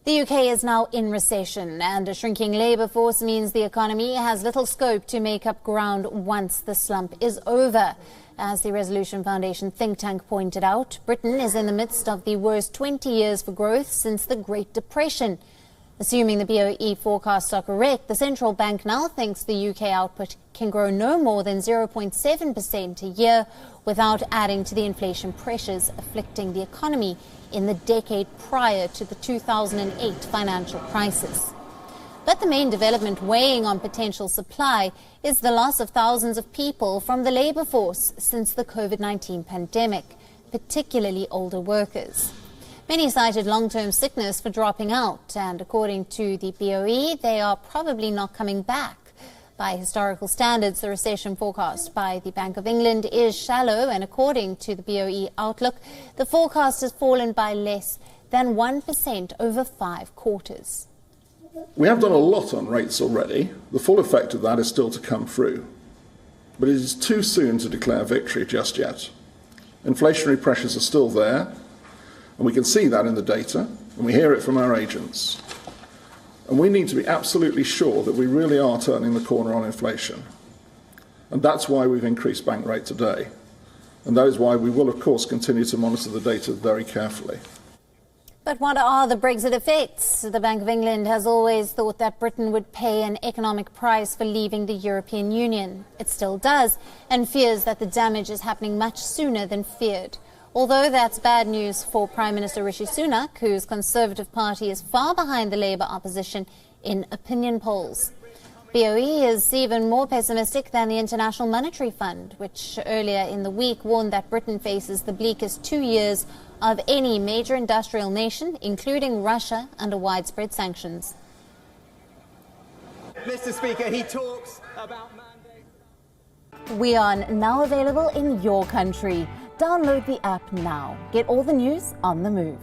The UK is now in recession, and a shrinking labour force means the economy has little scope to make up ground once the slump is over. As the Resolution Foundation think tank pointed out, Britain is in the midst of the worst 20 years for growth since the Great Depression. Assuming the BOE forecasts are correct, the central bank now thinks the UK output can grow no more than 0.7% a year without adding to the inflation pressures afflicting the economy in the decade prior to the 2008 financial crisis. But the main development weighing on potential supply is the loss of thousands of people from the labour force since the COVID-19 pandemic, particularly older workers. Many cited long-term sickness for dropping out, and according to the BOE, they are probably not coming back. By historical standards, the recession forecast by the Bank of England is shallow, and according to the BOE outlook, the forecast has fallen by less than 1% over 5 quarters. We have done a lot on rates already. The full effect of that is still to come through. But it is too soon to declare victory just yet. Inflationary pressures are still there, and we can see that in the data, and we hear it from our agents. And we need to be absolutely sure that we really are turning the corner on inflation. And that's why we've increased bank rate today. And that is why we will, of course, continue to monitor the data very carefully. But what are the Brexit effects? The Bank of England has always thought that Britain would pay an economic price for leaving the European Union. It still does, and fears that the damage is happening much sooner than feared. Although that's bad news for Prime Minister Rishi Sunak, whose Conservative Party is far behind the Labour opposition in opinion polls. BOE is even more pessimistic than the International Monetary Fund, which earlier in the week warned that Britain faces the bleakest 2 years of any major industrial nation, including Russia, under widespread sanctions. Mr. Speaker, he talks about mandates. WION now available in your country. Download the app now. Get all the news on the move.